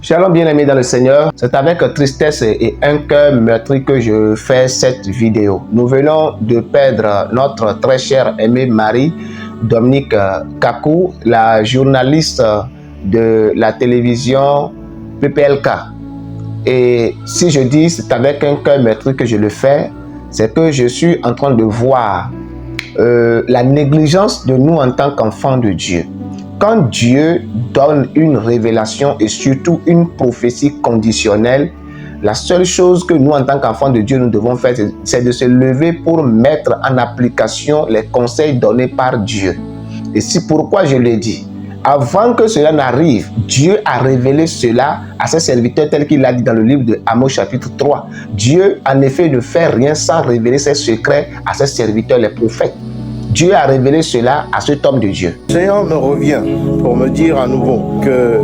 Shalom bien-aimés dans le Seigneur, c'est avec tristesse et un cœur meurtri que je fais cette vidéo. Nous venons de perdre notre très chère aimée Marie Dominique Kakou, la journaliste de la télévision PPLK. Et si je dis c'est avec un cœur meurtri que je le fais, c'est que je suis en train de voir la négligence de nous en tant qu'enfants de Dieu. Quand Dieu donne une révélation et surtout une prophétie conditionnelle, la seule chose que nous, en tant qu'enfants de Dieu, nous devons faire, c'est de se lever pour mettre en application les conseils donnés par Dieu. Et c'est pourquoi je le dis. Avant que cela n'arrive, Dieu a révélé cela à ses serviteurs tel qu'il l'a dit dans le livre de Amos chapitre 3. Dieu, en effet, ne fait rien sans révéler ses secrets à ses serviteurs, les prophètes. Dieu a révélé cela à cet homme de Dieu. Le Seigneur me revient pour me dire à nouveau que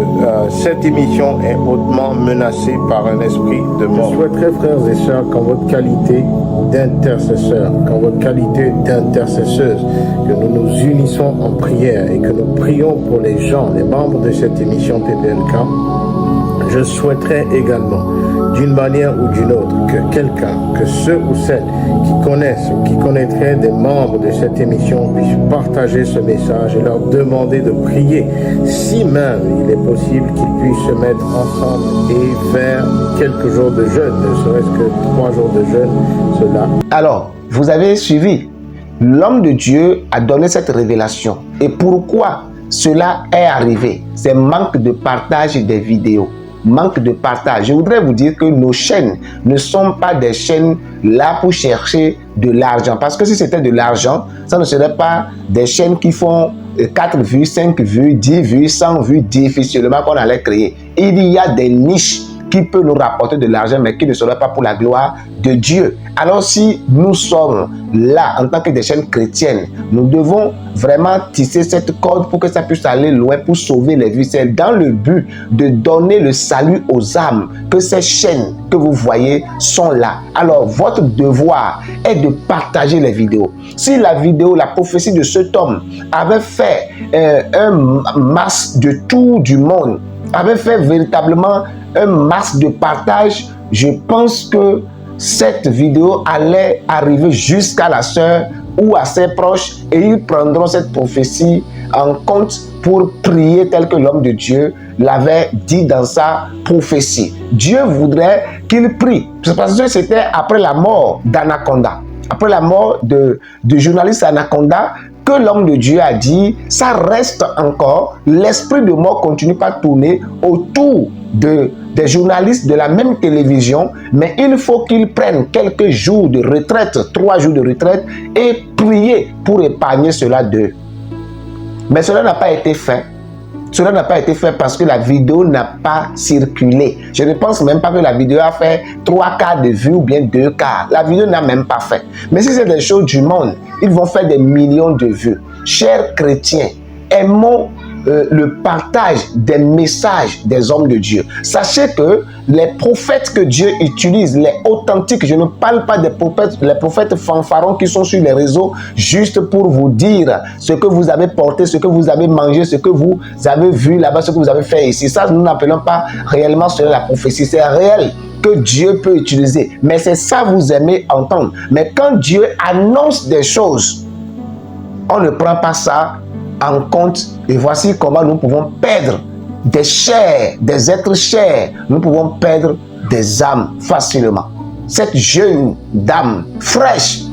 cette émission est hautement menacée par un esprit de mort. Je souhaiterais, frères et sœurs, qu'en votre qualité d'intercesseurs, qu'en votre qualité d'intercesseuse, que nous nous unissons en prière et que nous prions pour les gens, les membres de cette émission PPLK. Je souhaiterais également, d'une manière ou d'une autre, que quelqu'un, que ceux ou celles qui connaissent ou qui connaîtraient des membres de cette émission puissent partager ce message et leur demander de prier. Si même il est possible qu'ils puissent se mettre ensemble et faire quelques jours de jeûne, ne serait-ce que 3 jours de jeûne, cela. Alors, vous avez suivi. L'homme de Dieu a donné cette révélation. Et pourquoi cela est arrivé? C'est manque de partage des vidéos. Manque de partage. Je voudrais vous dire que nos chaînes ne sont pas des chaînes là pour chercher de l'argent. Parce que si c'était de l'argent, ça ne serait pas des chaînes qui font 4 vues, 5 vues, 10 vues, 100 vues difficilement qu'on allait créer. Il y a des niches qui peuvent nous rapporter de l'argent, mais qui ne seraient pas pour la gloire de Dieu. Alors si nous sommes là en tant que des chaînes chrétiennes, nous devons vraiment tisser cette corde pour que ça puisse aller loin, pour sauver les vies. C'est dans le but de donner le salut aux âmes que ces chaînes que vous voyez sont là. Alors votre devoir est de partager les vidéos. Si la vidéo, la prophétie de cet homme avait fait un masse de tout du monde, avait fait véritablement un masse de partage, je pense que cette vidéo allait arriver jusqu'à la sœur ou à ses proches et ils prendront cette prophétie en compte pour prier tel que l'homme de Dieu l'avait dit dans sa prophétie. Dieu voudrait qu'il prie. Parce que c'était après la mort d'Anaconda, après la mort du journaliste Anaconda, que l'homme de Dieu a dit, ça reste encore, l'esprit de mort continue pas à tourner autour des journalistes de la même télévision, mais il faut qu'ils prennent quelques jours de retraite, 3 jours de retraite, et prier pour épargner cela d'eux. Mais cela n'a pas été fait. Cela n'a pas été fait parce que la vidéo n'a pas circulé. Je ne pense même pas que la vidéo a fait 3 quarts de vue ou bien 2 quarts. La vidéo n'a même pas fait. Mais si c'est des choses du monde, ils vont faire des millions de vues. Chers chrétiens, aimons le partage des messages des hommes de Dieu. Sachez que les prophètes que Dieu utilise, les authentiques, je ne parle pas des prophètes, les prophètes fanfarons qui sont sur les réseaux juste pour vous dire ce que vous avez porté, ce que vous avez mangé, ce que vous avez vu là-bas, ce que vous avez fait ici. Ça, nous n'appelons pas réellement cela la prophétie. C'est réel que Dieu peut utiliser. Mais c'est ça vous aimez entendre. Mais quand Dieu annonce des choses, on ne prend pas ça en compte, et voici comment nous pouvons perdre des chairs, des êtres chers, nous pouvons perdre des âmes facilement. Cette jeune dame fraîche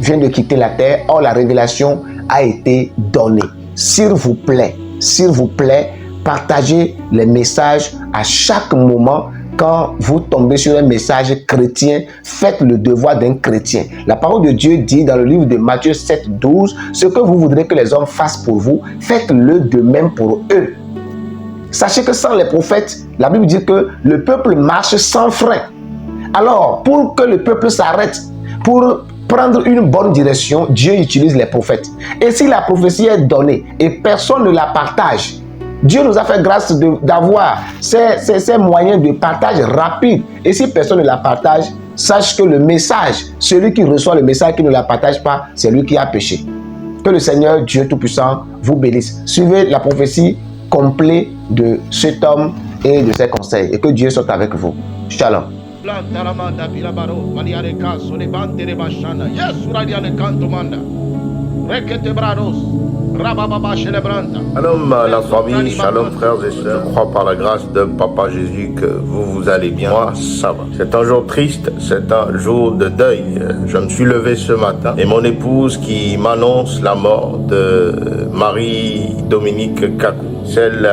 vient de quitter la terre, or la révélation a été donnée. S'il vous plaît, partagez les messages à chaque moment. Quand vous tombez sur un message chrétien, faites le devoir d'un chrétien. La parole de Dieu dit dans le livre de Matthieu 7, 12, ce que vous voudrez que les hommes fassent pour vous, faites-le de même pour eux. Sachez que sans les prophètes, la Bible dit que le peuple marche sans frein. Alors, pour que le peuple s'arrête, pour prendre une bonne direction, Dieu utilise les prophètes. Et si la prophétie est donnée et personne ne la partage, Dieu nous a fait grâce d'avoir ces moyens de partage rapide. Et si personne ne la partage, sache que le message, celui qui reçoit le message qui ne la partage pas, c'est lui qui a péché. Que le Seigneur Dieu Tout-Puissant vous bénisse. Suivez la prophétie complète de cet homme et de ses conseils. Et que Dieu soit avec vous. Shalom. Shalom la famille, shalom frères et sœurs. Je crois par la grâce de Papa Jésus que vous allez bien. Moi, ça va. C'est un jour triste, c'est un jour de deuil. Je me suis levé ce matin et mon épouse qui m'annonce la mort de Marie-Dominique Kakou, celle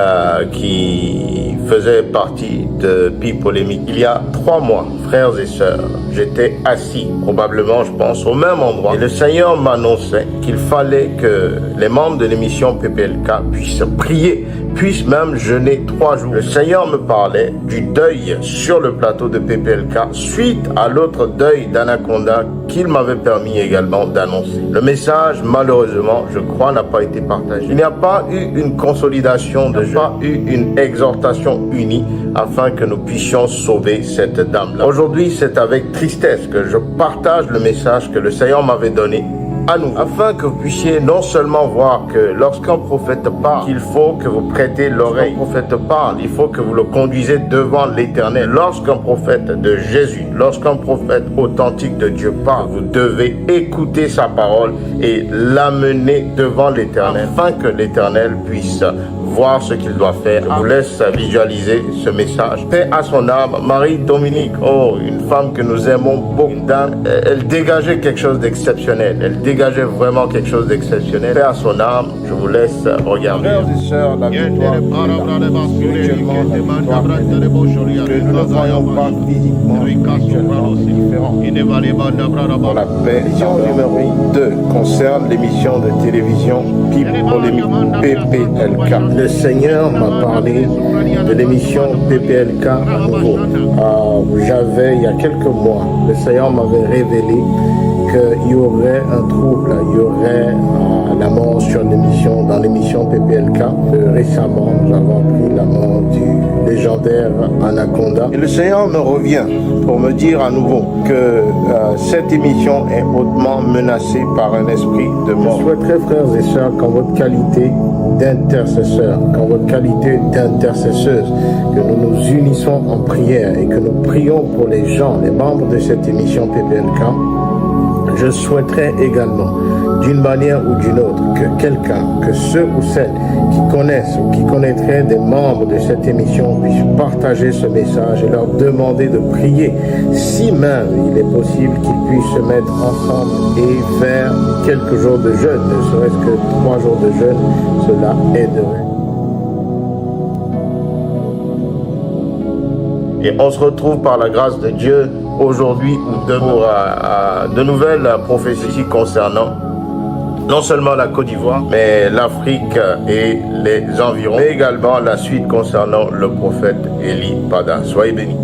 qui faisait partie de Pi Polémique. Il y a 3 mois, frères et sœurs, j'étais assis, probablement, je pense, au même endroit. Et le Seigneur m'annonçait qu'il fallait que les membres de l'émission PPLK puissent prier, puissent même jeûner 3 jours. Le Seigneur me parlait du deuil sur le plateau de PPLK suite à l'autre deuil d'Anaconda qu'il m'avait permis également d'annoncer. Le message, malheureusement, je crois, n'a pas été partagé. Il n'y a pas eu une consolidation de jeûne, pas eu une exhortation unie afin que nous puissions sauver cette dame-là. Aujourd'hui, c'est avec tristesse que je partage le message que le Seigneur m'avait donné à nous, afin que vous puissiez non seulement voir que lorsqu'un prophète parle, il faut que vous prêtez l'oreille. Lorsqu'un prophète parle, il faut que vous le conduisez devant l'Éternel. Lorsqu'un prophète de Jésus, lorsqu'un prophète authentique de Dieu parle, vous devez écouter sa parole et l'amener devant l'Éternel, afin que l'Éternel puisse voir ce qu'il doit faire. Je vous laisse visualiser ce message. Paix à son âme, Marie-Dominique, oh, une femme que nous aimons beaucoup, une dame, elle dégageait quelque chose d'exceptionnel, elle dégageait vraiment quelque chose d'exceptionnel. Paix à son âme, je vous laisse regarder. Frères et sœurs, la victoire est là. Spirituellement, la victoire est là. Que nous ne voyons pas physiquement, spirituellement, c'est différent. Dans la paix, l'émission numéro 2 concerne l'émission de télévision Pi Polémique, PPLK. Le Seigneur m'a parlé de l'émission PPLK à nouveau. J'avais, il y a quelques mois, le Seigneur m'avait révélé qu'il y aurait un trouble, il y aurait la mort sur l'émission, dans l'émission PPLK. Récemment, nous avons appris la mort du légendaire Anaconda. Et le Seigneur me revient pour me dire à nouveau que cette émission est hautement menacée par un esprit de mort. Je souhaiterais, frères et sœurs, qu'en votre qualité d'intercesseurs, qu'en votre qualité d'intercesseuse, que nous nous unissons en prière et que nous prions pour les gens, les membres de cette émission PPLK. Je souhaiterais également, d'une manière ou d'une autre, que quelqu'un, que ceux ou celles qui connaissent ou qui connaîtraient des membres de cette émission puissent partager ce message et leur demander de prier. Si même il est possible qu'ils puissent se mettre ensemble et faire quelques jours de jeûne, ne serait-ce que 3 jours de jeûne, cela aiderait. Et on se retrouve par la grâce de Dieu aujourd'hui ou demain pour de nouvelles prophéties concernant non seulement la Côte d'Ivoire, mais l'Afrique et les environs, mais également la suite concernant le prophète Élie Pada. Soyez bénis.